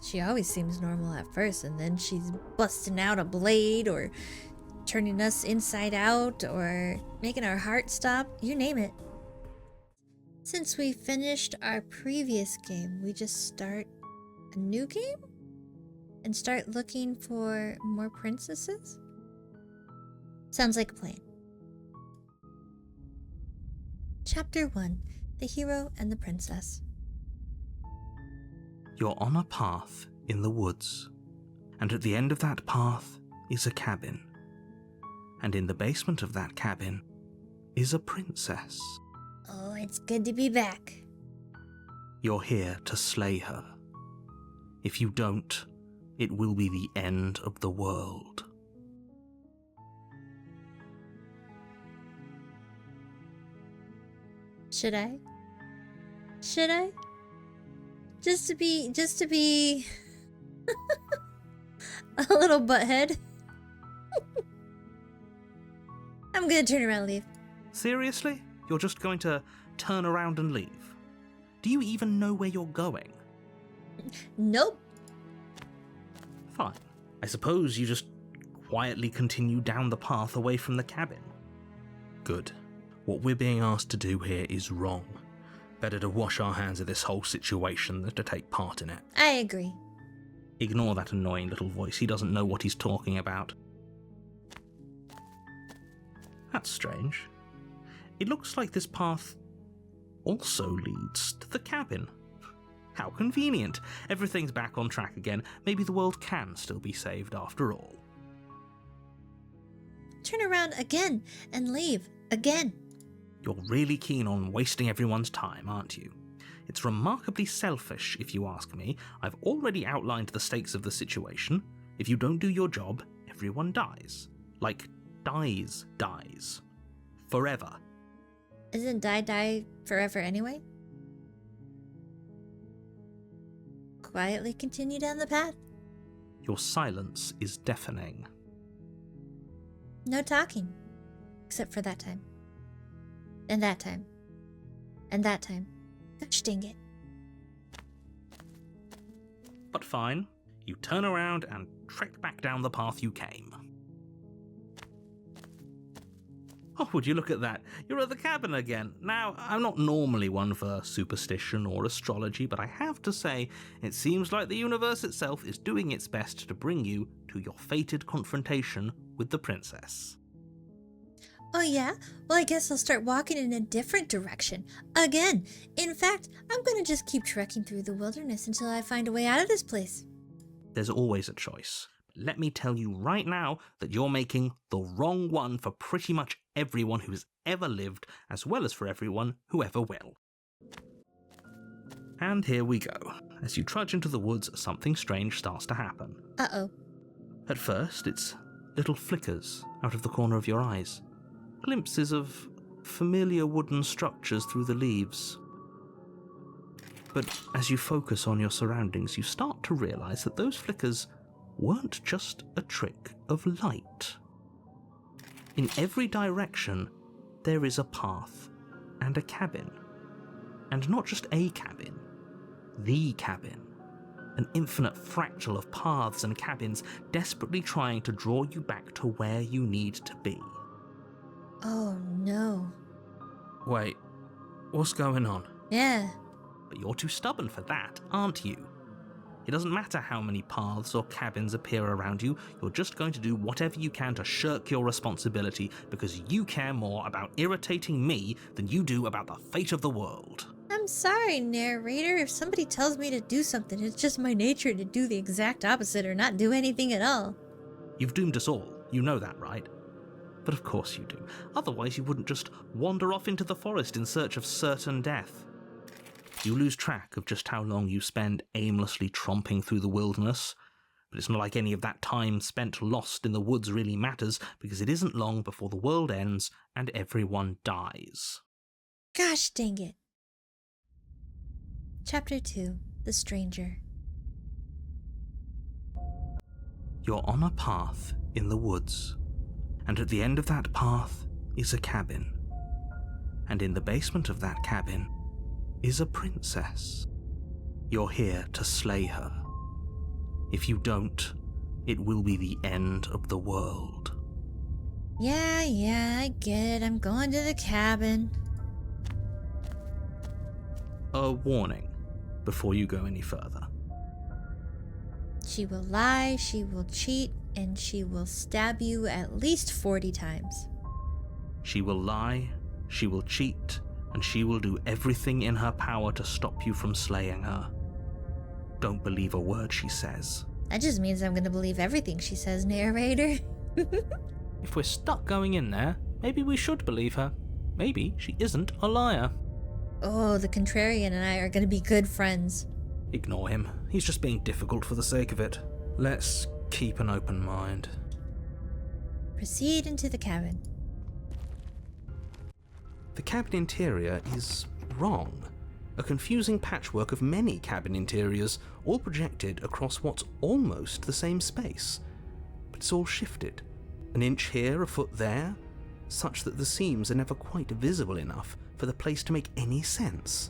She always seems normal at first, and then she's busting out a blade, or turning us inside out, or making our heart stop. You name it. Since we finished our previous game, we just start a new game? And start looking for more princesses? Sounds like a plan. Chapter 1. The Hero and the Princess. You're on a path in the woods, and at the end of that path is a cabin. And in the basement of that cabin is a princess. Oh, it's good to be back. You're here to slay her. If you don't, it will be the end of the world. Should I? Should I? Just to be a little butthead. I'm gonna turn around and leave. Seriously? You're just going to turn around and leave? Do you even know where you're going? Nope. Fine. I suppose you just quietly continue down the path away from the cabin. Good. What we're being asked to do here is wrong. Better to wash our hands of this whole situation than to take part in it. I agree. Ignore that annoying little voice. He doesn't know what he's talking about. That's strange. It looks like this path also leads to the cabin. How convenient. Everything's back on track again. Maybe the world can still be saved after all. Turn around again and leave again. You're really keen on wasting everyone's time, aren't you? It's remarkably selfish, if you ask me. I've already outlined the stakes of the situation. If you don't do your job, everyone dies. Like, dies. Forever. Isn't die forever anyway? Quietly continue down the path. Your silence is deafening. No talking. Except for that time. And that time. And that time. Gosh dang it. But fine. You turn around and trek back down the path you came. Oh, would you look at that? You're at the cabin again. Now, I'm not normally one for superstition or astrology, but I have to say, it seems like the universe itself is doing its best to bring you to your fated confrontation with the princess. Oh yeah? Well, I guess I'll start walking in a different direction. Again. In fact, I'm gonna just keep trekking through the wilderness until I find a way out of this place. There's always a choice. Let me tell you right now that you're making the wrong one for pretty much everyone who's ever lived, as well as for everyone who ever will. And here we go. As you trudge into the woods, something strange starts to happen. Uh-oh. At first, it's little flickers out of the corner of your eyes. Glimpses of familiar wooden structures through the leaves. But as you focus on your surroundings, you start to realize that those flickers weren't just a trick of light. In every direction, there is a path and a cabin. And not just a cabin, the cabin. An infinite fractal of paths and cabins desperately trying to draw you back to where you need to be. Oh no. Wait, what's going on? Yeah. But you're too stubborn for that, aren't you? It doesn't matter how many paths or cabins appear around you, you're just going to do whatever you can to shirk your responsibility because you care more about irritating me than you do about the fate of the world. I'm sorry, narrator. If somebody tells me to do something, it's just my nature to do the exact opposite or not do anything at all. You've doomed us all, you know that, right? But of course you do. Otherwise you wouldn't just wander off into the forest in search of certain death. You lose track of just how long you spend aimlessly tromping through the wilderness, but it's not like any of that time spent lost in the woods really matters, because it isn't long before the world ends and everyone dies. Gosh dang it. Chapter 2. The Stranger. You're on a path in the woods, and at the end of that path is a cabin. And in the basement of that cabin is a princess. You're here to slay her. If you don't, it will be the end of the world. Yeah, I get it. I'm going to the cabin. A warning before you go any further. She will lie, she will cheat, and she will stab you at least 40 times. She will lie, she will cheat, and she will do everything in her power to stop you from slaying her. Don't believe a word she says. That just means I'm gonna believe everything she says, narrator. If we're stuck going in there, maybe we should believe her. Maybe she isn't a liar. Oh, the contrarian and I are gonna be good friends. Ignore him. He's just being difficult for the sake of it. Let's keep an open mind. Proceed into the cabin. The cabin interior is wrong. A confusing patchwork of many cabin interiors, all projected across what's almost the same space. But it's all shifted. An inch here, a foot there, such that the seams are never quite visible enough for the place to make any sense.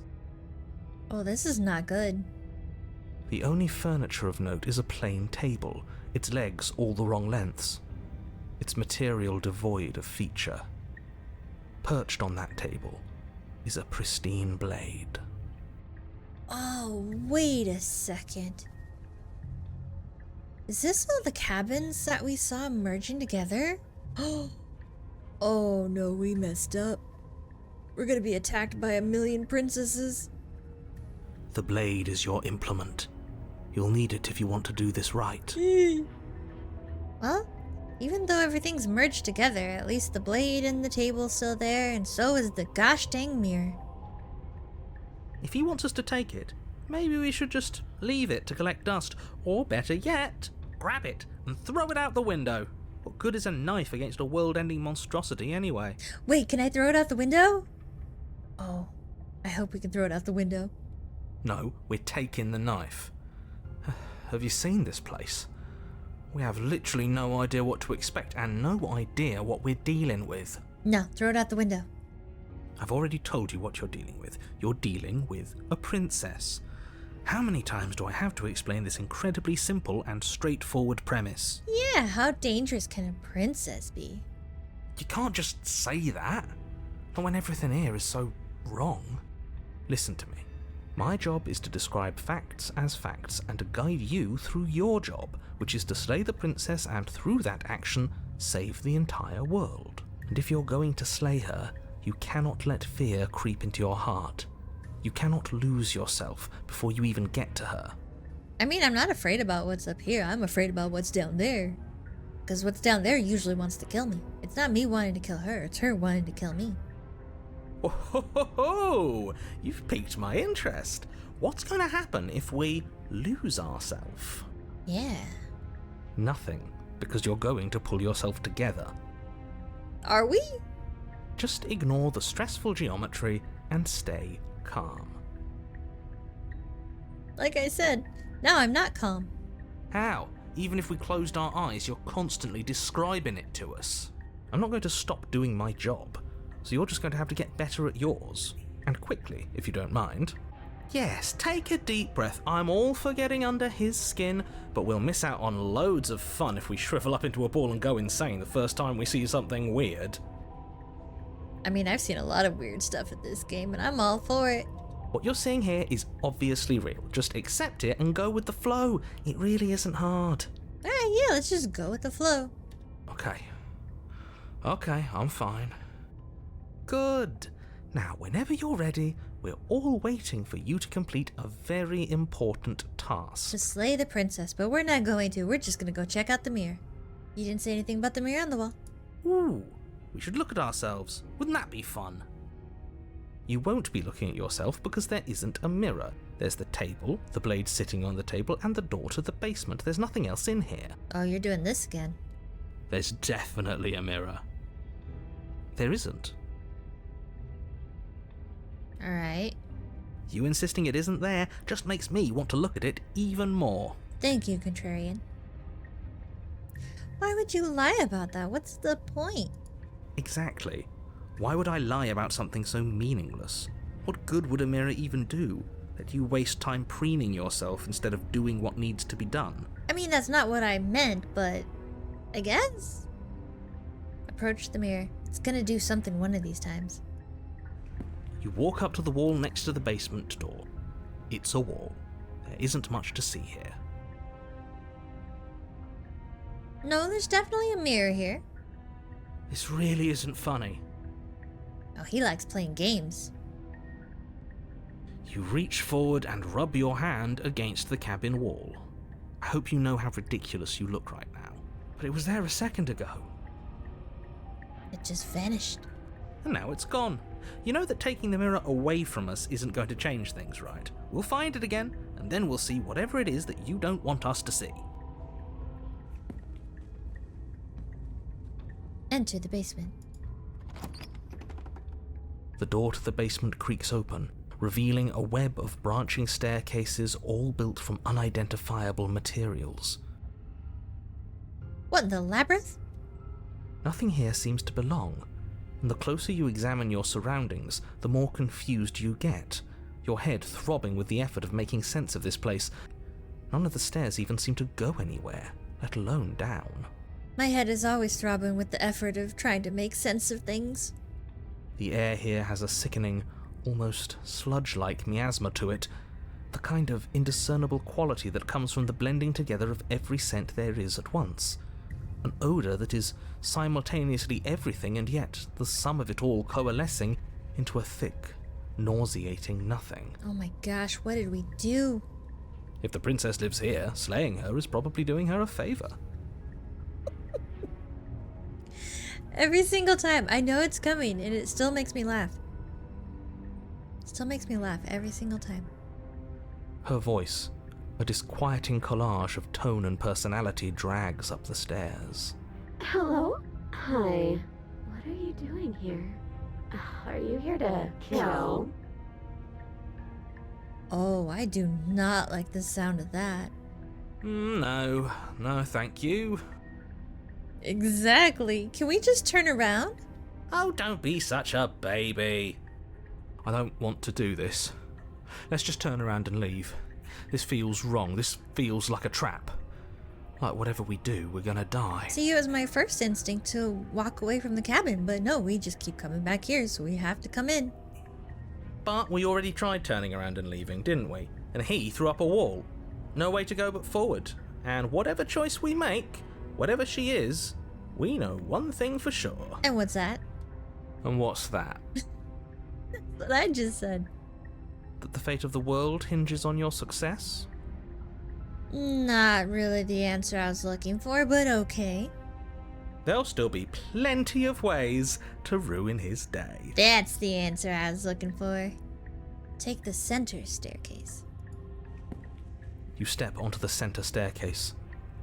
Oh, this is not good. The only furniture of note is a plain table, its legs all the wrong lengths, its material devoid of feature. Perched on that table is a pristine blade. Oh, wait a second. Is this all the cabins that we saw merging together? Oh no, we messed up. We're gonna be attacked by 1,000,000 princesses. The blade is your implement. You'll need it if you want to do this right. Well, even though everything's merged together, at least the blade and the table's still there, and so is the gosh dang mirror. If he wants us to take it, maybe we should just leave it to collect dust, or better yet, grab it and throw it out the window. What good is a knife against a world-ending monstrosity anyway? Wait, can I throw it out the window? Oh, I hope we can throw it out the window. No, we're taking the knife. Have you seen this place? We have literally no idea what to expect and no idea what we're dealing with. No, throw it out the window. I've already told you what you're dealing with. You're dealing with a princess. How many times do I have to explain this incredibly simple and straightforward premise? Yeah, how dangerous can a princess be? You can't just say that. Not when everything here is so wrong. Listen to me. My job is to describe facts as facts and to guide you through your job, which is to slay the princess and through that action, save the entire world. And if you're going to slay her, you cannot let fear creep into your heart. You cannot lose yourself before you even get to her. I mean, I'm not afraid about what's up here. I'm afraid about what's down there. Because what's down there usually wants to kill me. It's not me wanting to kill her, it's her wanting to kill me. Oh, ho, ho, ho. You've piqued my interest. What's going to happen if we lose ourselves? Yeah. Nothing, because you're going to pull yourself together. Are we? Just ignore the stressful geometry and stay calm. Like I said, now I'm not calm. How? Even if we closed our eyes, you're constantly describing it to us. I'm not going to stop doing my job, so you're just going to have to get better at yours. And quickly, if you don't mind. Yes, take a deep breath. I'm all for getting under his skin, but we'll miss out on loads of fun if we shrivel up into a ball and go insane the first time we see something weird. I mean, I've seen a lot of weird stuff in this game, and I'm all for it. What you're seeing here is obviously real. Just accept it and go with the flow. It really isn't hard. Alright, yeah, let's just go with the flow. Okay, I'm fine. Good. Now, whenever you're ready, we're all waiting for you to complete a very important task. To slay the princess, but we're not going to. We're just gonna go check out the mirror. You didn't say anything about the mirror on the wall. Ooh, we should look at ourselves. Wouldn't that be fun? You won't be looking at yourself because there isn't a mirror. There's the table, the blade sitting on the table, and the door to the basement. There's nothing else in here. Oh, you're doing this again. There's definitely a mirror. There isn't. Alright. You insisting it isn't there just makes me want to look at it even more. Thank you, contrarian. Why would you lie about that? What's the point? Exactly. Why would I lie about something so meaningless? What good would a mirror even do? That you waste time preening yourself instead of doing what needs to be done? I mean, that's not what I meant, but I guess. Approach the mirror. It's gonna do something one of these times. You walk up to the wall next to the basement door. It's a wall. There isn't much to see here. No, there's definitely a mirror here. This really isn't funny. Oh, he likes playing games. You reach forward and rub your hand against the cabin wall. I hope you know how ridiculous you look right now. But it was there a second ago. It just vanished. And now it's gone. You know that taking the mirror away from us isn't going to change things, right? We'll find it again, and then we'll see whatever it is that you don't want us to see. Enter the basement. The door to the basement creaks open, revealing a web of branching staircases all built from unidentifiable materials. What, the labyrinth? Nothing here seems to belong, and the closer you examine your surroundings, the more confused you get, your head throbbing with the effort of making sense of this place. None of the stairs even seem to go anywhere, let alone down. My head is always throbbing with the effort of trying to make sense of things. The air here has a sickening, almost sludge-like miasma to it, the kind of indiscernible quality that comes from the blending together of every scent there is at once. An odour that is simultaneously everything and yet the sum of it all coalescing into a thick, nauseating nothing. Oh my gosh, what did we do? If the princess lives here, slaying her is probably doing her a favour. Every single time. I know it's coming and it still makes me laugh. Still makes me laugh every single time. Her voice, a disquieting collage of tone and personality, drags up the stairs. Hello? Hi. What are you doing here? Are you here to kill? Oh, I do not like the sound of that. No, thank you. Exactly. Can we just turn around? Oh, don't be such a baby. I don't want to do this. Let's just turn around and leave. This feels wrong. This feels like a trap. Like whatever we do, we're gonna die. See, it was my first instinct to walk away from the cabin, but no, we just keep coming back here, so we have to come in. But we already tried turning around and leaving, didn't we? And he threw up a wall. No way to go but forward. And whatever choice we make, whatever she is, we know one thing for sure. And what's that? And what's that? That's what I just said. That the fate of the world hinges on your success? Not really the answer I was looking for, but okay. There'll still be plenty of ways to ruin his day. That's the answer I was looking for. Take the center staircase. You step onto the center staircase.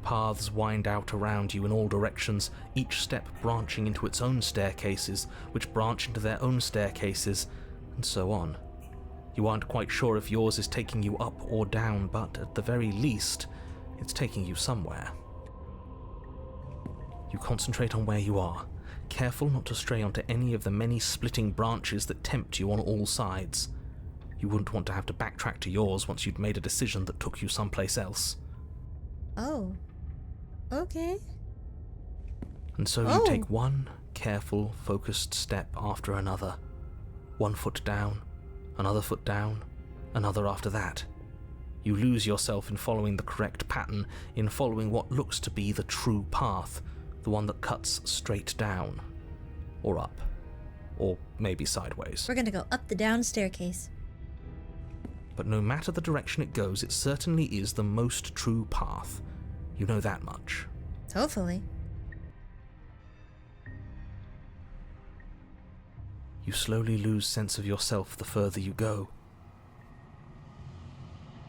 Paths wind out around you in all directions, each step branching into its own staircases, which branch into their own staircases, and so on. You aren't quite sure if yours is taking you up or down, but at the very least, it's taking you somewhere. You concentrate on where you are, careful not to stray onto any of the many splitting branches that tempt you on all sides. You wouldn't want to have to backtrack to yours once you'd made a decision that took you someplace else. Oh. Okay. And so you take one careful, focused step after another. 1 foot down, another foot down, another after that. You lose yourself in following the correct pattern, in following what looks to be the true path, the one that cuts straight down, or up, or maybe sideways. We're gonna go up the down staircase. But no matter the direction it goes, it certainly is the most true path. You know that much. Hopefully. You slowly lose sense of yourself the further you go.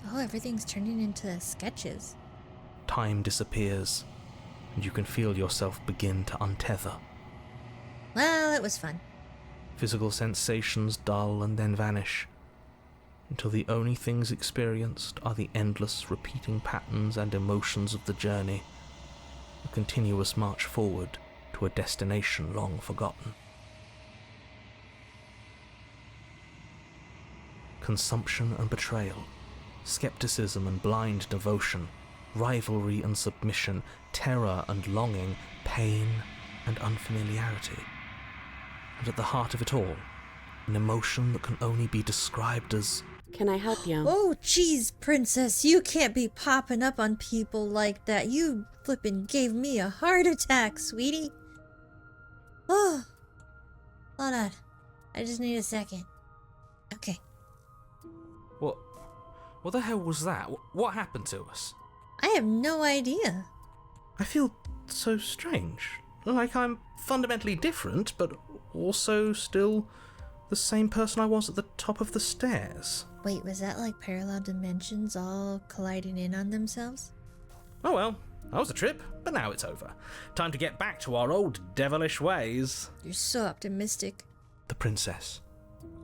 Oh, everything's turning into sketches. Time disappears, and you can feel yourself begin to untether. Well, it was fun. Physical sensations dull and then vanish, until the only things experienced are the endless repeating patterns and emotions of the journey, a continuous march forward to a destination long forgotten. Consumption and betrayal, skepticism and blind devotion, rivalry and submission, terror and longing, pain and unfamiliarity. And at the heart of it all, an emotion that can only be described as... Can I help you? Oh, jeez, princess, you can't be popping up on people like that. You flippin' gave me a heart attack, sweetie. Oh, hold on. I just need a second. Okay. What the hell was that? What happened to us? I have no idea. I feel so strange. Like I'm fundamentally different, but also still the same person I was at the top of the stairs. Wait, was that like parallel dimensions all colliding in on themselves? Oh well, that was a trip, but now it's over. Time to get back to our old devilish ways. You're so optimistic. The princess,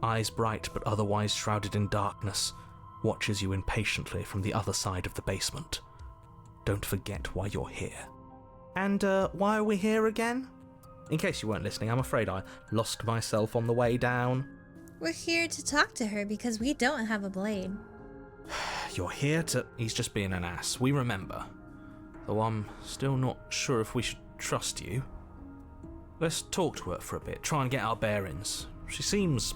eyes bright but otherwise shrouded in darkness, watches you impatiently from the other side of the basement. Don't forget why you're here. And why are we here again? In case you weren't listening, I'm afraid I lost myself on the way down. We're here to talk to her because we don't have a blade. You're here to... He's just being an ass, we remember. Though I'm still not sure if we should trust you. Let's talk to her for a bit, try and get our bearings. She seems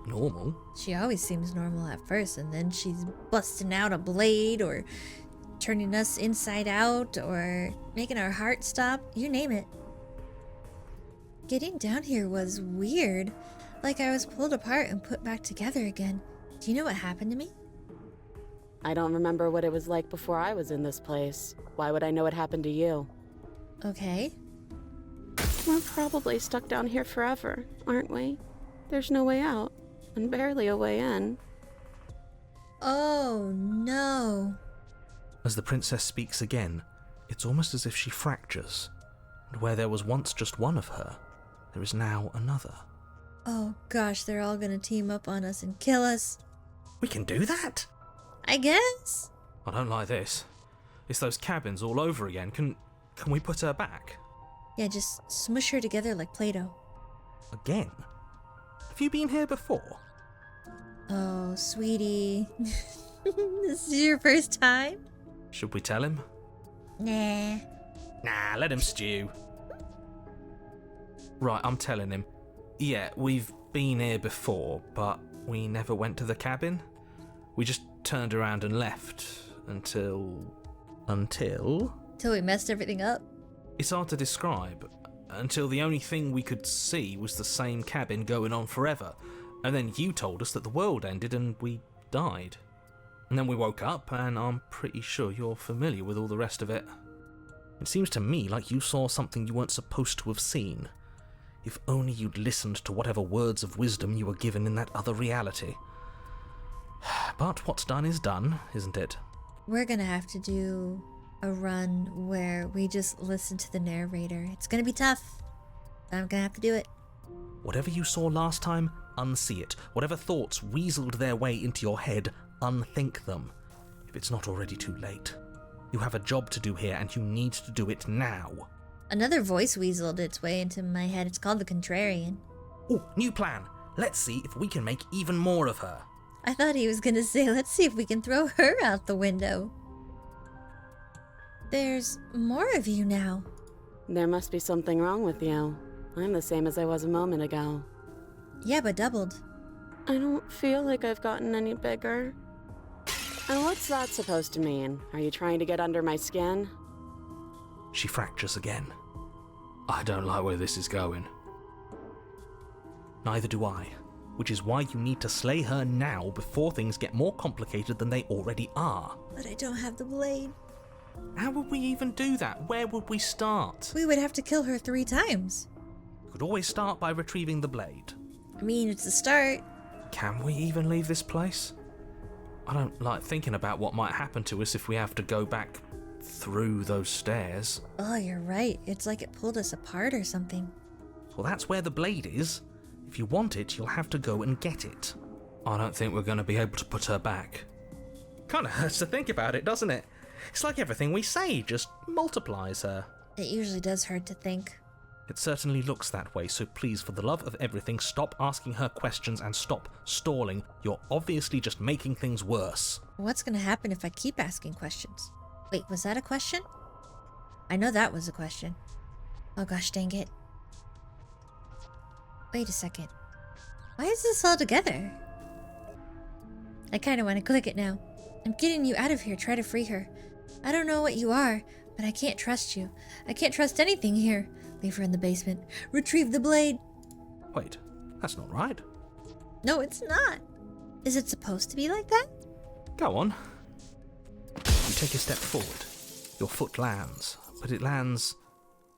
normal. She always seems normal at first, and then she's busting out a blade, or turning us inside out, or making our heart stop. You name it. Getting down here was weird. Like I was pulled apart and put back together again. Do you know what happened to me? I don't remember what it was like before I was in this place. Why would I know what happened to you? Okay. We're probably stuck down here forever, aren't we? There's no way out, and barely a way in. Oh no. As the princess speaks again, it's almost as if she fractures, and where there was once just one of her, there is now another. Oh gosh, they're all gonna team up on us and kill us. We can do that? I guess. I don't like this. It's those cabins all over again. Can we put her back? Yeah, just smush her together like Play-Doh. Again? Have you been here before? Oh, sweetie. This is your first time? Should we tell him? Nah. Nah, let him stew. Right, I'm telling him. Yeah, we've been here before, but we never went to the cabin. We just turned around and left until... Till we messed everything up? It's hard to describe. Until the only thing we could see was the same cabin going on forever. And then you told us that the world ended and we died. And then we woke up, and I'm pretty sure you're familiar with all the rest of it. It seems to me like you saw something you weren't supposed to have seen. If only you'd listened to whatever words of wisdom you were given in that other reality. But what's done is done, isn't it? We're gonna have to do a run where we just listen to the narrator. It's gonna be tough, but I'm gonna have to do it. Whatever you saw last time, unsee it. Whatever thoughts weaseled their way into your head, unthink them. If it's not already too late. You have a job to do here, and you need to do it now. Another voice weaseled its way into my head. It's called the Contrarian. Oh, new plan. Let's see if we can make even more of her. I thought he was gonna say, let's see if we can throw her out the window. There's more of you now. There must be something wrong with you. I'm the same as I was a moment ago. Yeah, but doubled. I don't feel like I've gotten any bigger. And what's that supposed to mean? Are you trying to get under my skin? She fractures again. I don't like where this is going. Neither do I, which is why you need to slay her now before things get more complicated than they already are. But I don't have the blade. How would we even do that? Where would we start? We would have to kill her 3 times. We could always start by retrieving the blade. I mean, it's a start. Can we even leave this place? I don't like thinking about what might happen to us if we have to go back through those stairs. Oh, you're right. It's like it pulled us apart or something. Well, that's where the blade is. If you want it, you'll have to go and get it. I don't think we're going to be able to put her back. Kind of hurts to think about it, doesn't it? It's like everything we say just multiplies her. It usually does hurt to think. It certainly looks that way, so please, for the love of everything, stop asking her questions and stop stalling. You're obviously just making things worse. What's gonna happen if I keep asking questions? Wait, was that a question? I know that was a question. Oh gosh, dang it. Wait a second. Why is this all together? I kinda wanna click it now. I'm getting you out of here, try to free her. I don't know what you are, but I can't trust you. I can't trust anything here. Leave her in the basement. Retrieve the blade. Wait, that's not right. No, it's not. Is it supposed to be like that? Go on. You take a step forward. Your foot lands, but it lands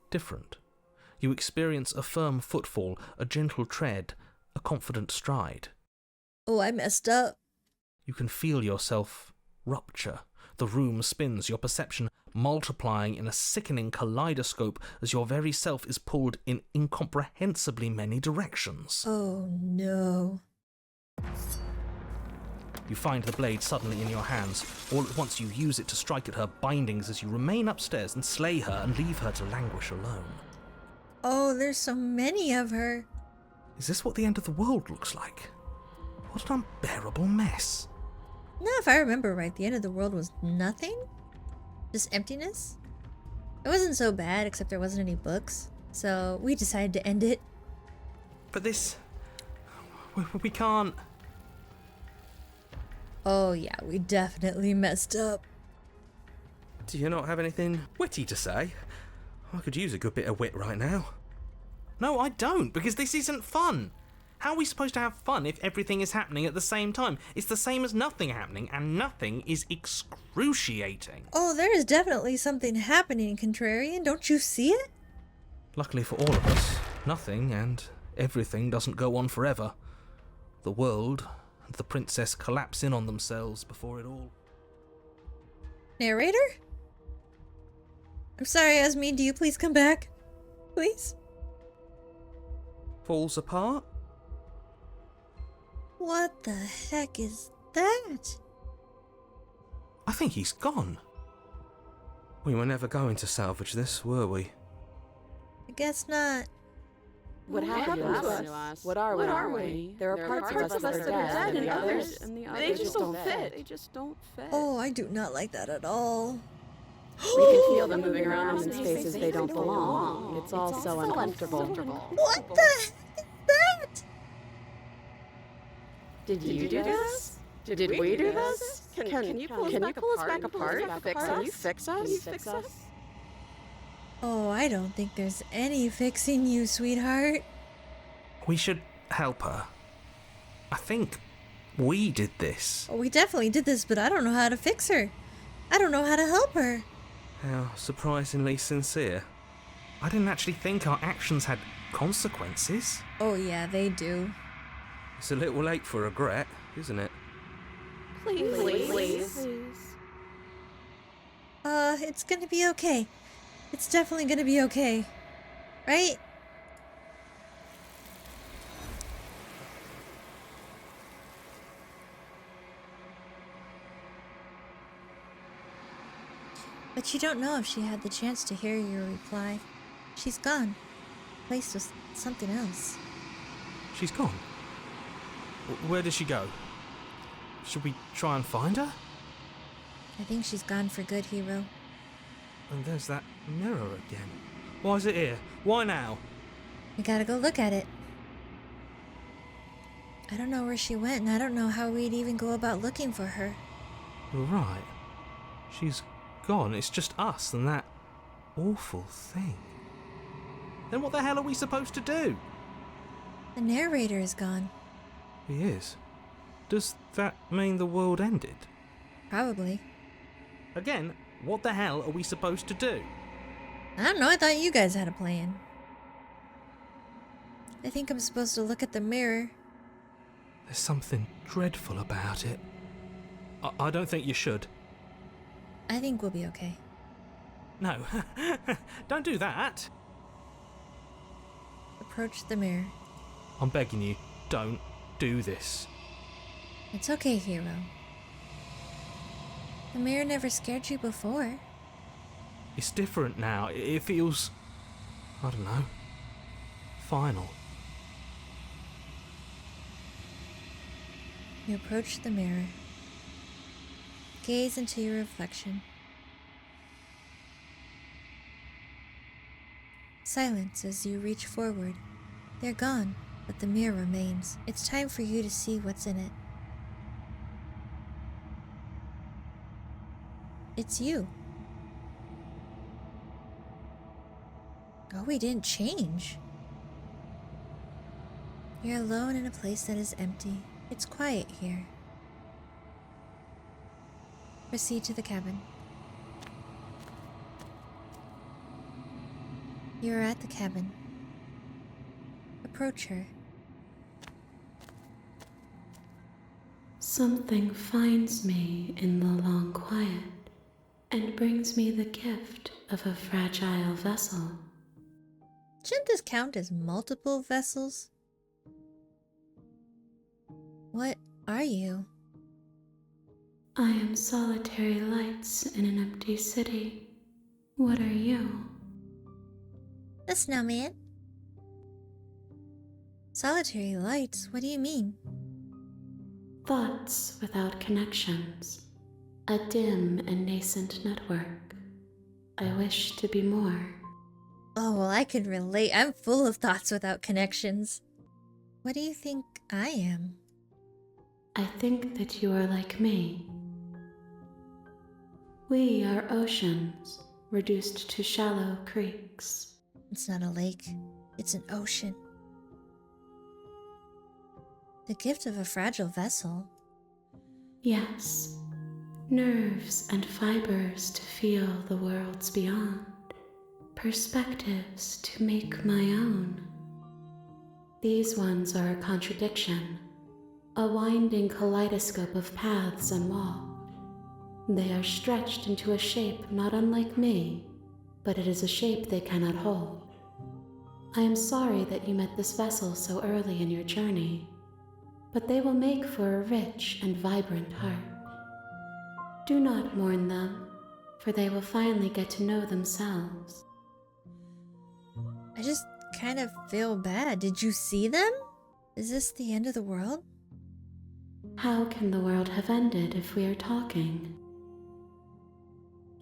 different. You experience a firm footfall, a gentle tread, a confident stride. Oh, I messed up. You can feel yourself rupture. The room spins, your perception multiplying in a sickening kaleidoscope as your very self is pulled in incomprehensibly many directions. Oh no. You find the blade suddenly in your hands. All at once you use it to strike at her bindings as you remain upstairs and slay her and leave her to languish alone. Oh, there's so many of her. Is this what the end of the world looks like? What an unbearable mess. Now, if I remember right, the end of the world was nothing? Just emptiness? It wasn't so bad, except there wasn't any books. So we decided to end it. But this... We can't... Oh yeah, we definitely messed up. Do you not have anything witty to say? I could use a good bit of wit right now. No, I don't, because this isn't fun. How are we supposed to have fun if everything is happening at the same time? It's the same as nothing happening, and nothing is excruciating. Oh, there is definitely something happening, Contrarian. Don't you see it? Luckily for all of us, nothing and everything doesn't go on forever. The world and the princess collapse in on themselves before it all... Narrator? I'm sorry, Yasmin. Do you please come back? Please? falls apart? What the heck is that? I think he's gone. We were never going to salvage this, were we? I guess not. What happened to us? What are we? There are parts of us that are dead, and the others they just don't fit. They just don't fit. Oh, I do not like that at all. We can feel them moving around in spaces they don't belong. It's all so uncomfortable. What the heck is that? Did you do this? Did we do this? Can you pull us back apart? Can you fix us? Oh, I don't think there's any fixing you, sweetheart. We should help her. I think we did this. Oh, we definitely did this, but I don't know how to fix her. I don't know how to help her. How surprisingly sincere. I didn't actually think our actions had consequences. Oh yeah, they do. It's a little late for regret, isn't it? Please. It's gonna be okay. It's definitely gonna be okay. Right? But you don't know if she had the chance to hear your reply. She's gone. Replaced with something else. She's gone. Where did she go? Should we try and find her? I think she's gone for good, hero. And there's that mirror again. Why is it here? Why now? We gotta go look at it. I don't know where she went, and I don't know how we'd even go about looking for her. Right. She's gone. It's just us and that awful thing. Then what the hell are we supposed to do? The narrator is gone. He is. Does that mean the world ended? Probably. Again, what the hell are we supposed to do? I don't know, I thought you guys had a plan. I think I'm supposed to look at the mirror. There's something dreadful about it. I don't think you should. I think we'll be okay. No, don't do that. Approach the mirror. I'm begging you, don't do this. It's okay, hero. The mirror never scared you before. It's different now. It feels, I don't know, final. You approach the mirror. Gaze into your reflection. Silence as you reach forward. They're gone, but the mirror remains. It's time for you to see what's in it. It's you. Oh, we didn't change. You're alone in a place that is empty. It's quiet here. Proceed to the cabin. You are at the cabin. Approach her. Something finds me in the long quiet and brings me the gift of a fragile vessel. Shouldn't this count as multiple vessels? What are you? I am solitary lights in an empty city. What are you? A snowman. Solitary lights? What do you mean? Thoughts without connections. A dim and nascent network. I wish to be more. Oh, well, I can relate. I'm full of thoughts without connections. What do you think I am? I think that you are like me. We are oceans, reduced to shallow creeks. It's not a lake. It's an ocean. The gift of a fragile vessel. Yes, nerves and fibers to feel the worlds beyond, perspectives to make my own. These ones are a contradiction, a winding kaleidoscope of paths unwalked. They are stretched into a shape not unlike me, but it is a shape they cannot hold. I am sorry that you met this vessel so early in your journey, but they will make for a rich and vibrant heart. Do not mourn them, for they will finally get to know themselves. I just kind of feel bad. Did you see them? Is this the end of the world? How can the world have ended if we are talking?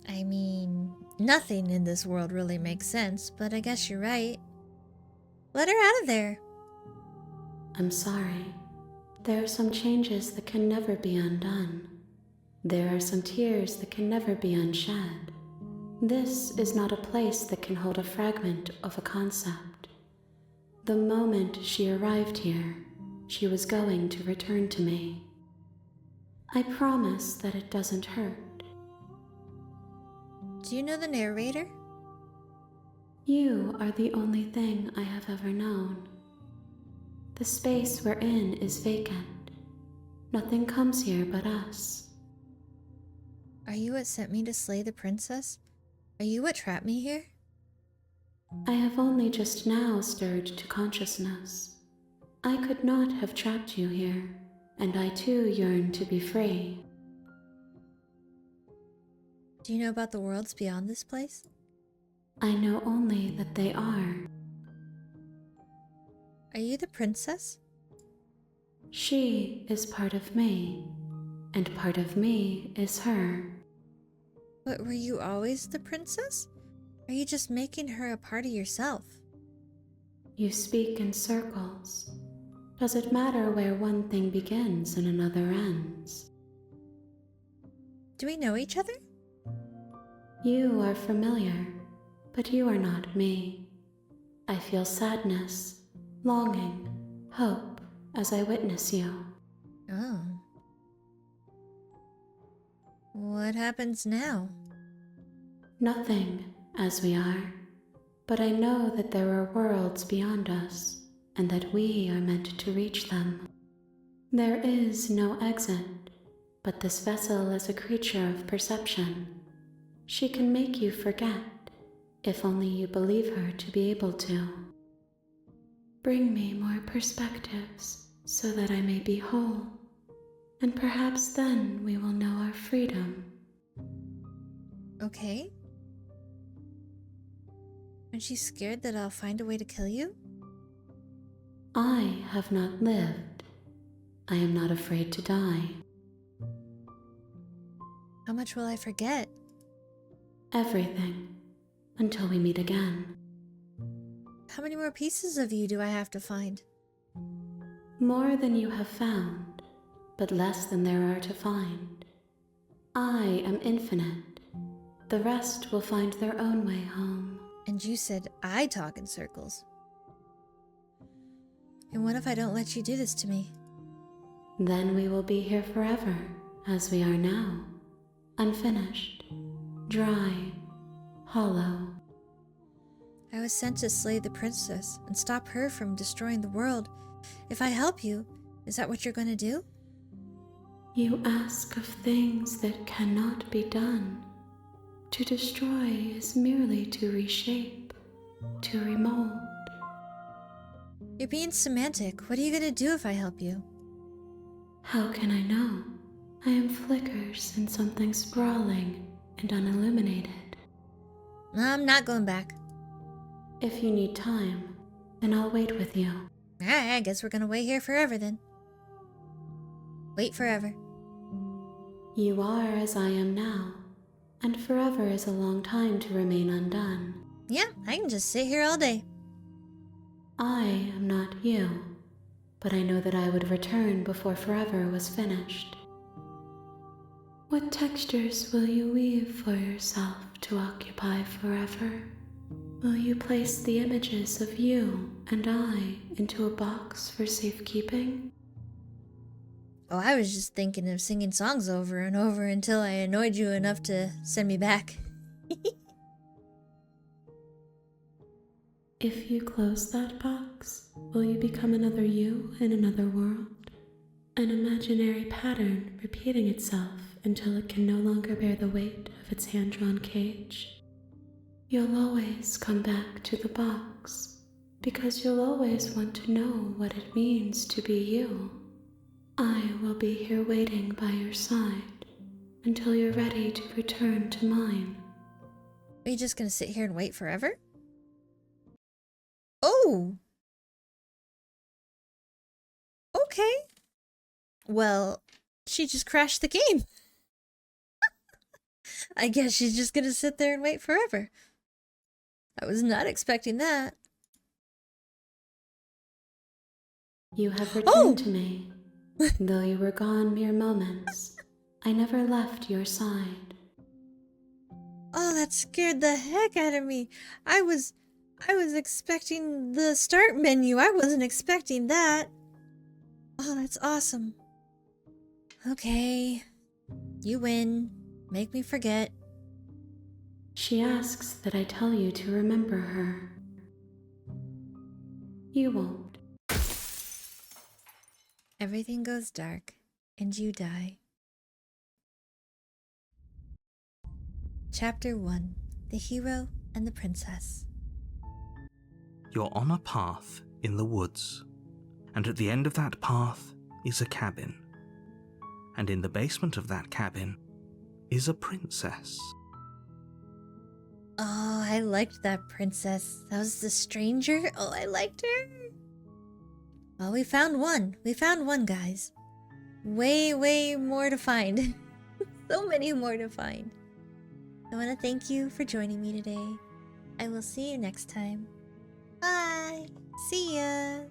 I mean, nothing in this world really makes sense, but I guess you're right. Let her out of there. I'm sorry. There are some changes that can never be undone. There are some tears that can never be unshed. This is not a place that can hold a fragment of a concept. The moment she arrived here, she was going to return to me. I promise that it doesn't hurt. Do you know the narrator? You are the only thing I have ever known. The space we're in is vacant. Nothing comes here but us. Are you what sent me to slay the princess? Are you what trapped me here? I have only just now stirred to consciousness. I could not have trapped you here, and I too yearn to be free. Do you know about the worlds beyond this place? I know only that they are. Are you the princess? She is part of me, and part of me is her. But were you always the princess? Are you just making her a part of yourself? You speak in circles. Does it matter where one thing begins and another ends? Do we know each other? You are familiar, but you are not me. I feel sadness, longing, hope as I witness you. Oh. What happens now? Nothing, as we are, but I know that there are worlds beyond us, and that we are meant to reach them. There is no exit, but this vessel is a creature of perception. She can make you forget, if only you believe her to be able to. Bring me more perspectives, so that I may be whole, and perhaps then we will know our freedom. Okay. Aren't you scared that I'll find a way to kill you? I have not lived. I am not afraid to die. How much will I forget? Everything, until we meet again. How many more pieces of you do I have to find? More than you have found, but less than there are to find. I am infinite. The rest will find their own way home. And you said I talk in circles. And what if I don't let you do this to me? Then we will be here forever, as we are now. Unfinished, dry, hollow. I was sent to slay the princess and stop her from destroying the world. If I help you, is that what you're going to do? You ask of things that cannot be done. To destroy is merely to reshape, to remold. You're being semantic. What are you going to do if I help you? How can I know? I am flickers in something sprawling and unilluminated. I'm not going back. If you need time, then I'll wait with you. I guess we're going to wait here forever then. Wait forever. You are as I am now, and forever is a long time to remain undone. Yeah, I can just sit here all day. I am not you, but I know that I would return before forever was finished. What textures will you weave for yourself to occupy forever? Will you place the images of you and I into a box for safekeeping? Oh, I was just thinking of singing songs over and over until I annoyed you enough to send me back. If you close that box, will you become another you in another world? An imaginary pattern repeating itself until it can no longer bear the weight of its hand-drawn cage. You'll always come back to the box, because you'll always want to know what it means to be you. I will be here waiting by your side until you're ready to return to mine. Are you just gonna sit here and wait forever? Oh! Okay. Well, she just crashed the game. I guess she's just gonna sit there and wait forever. I was not expecting that. You have returned to me. Though you were gone mere moments, I never left your side. Oh, that scared the heck out of me. I was expecting the start menu. I wasn't expecting that. Oh, that's awesome. Okay. You win. Make me forget. She asks that I tell you to remember her. You won't. Everything goes dark, and you die. Chapter 1. The Hero and the Princess. You're on a path in the woods, and at the end of that path is a cabin. And in the basement of that cabin is a princess. Oh, I liked that princess. That was the stranger. Oh, I liked her. Well, we found one. We found one, guys. Way more to find. So many more to find. I want to thank you for joining me today. I will see you next time. Bye. See ya.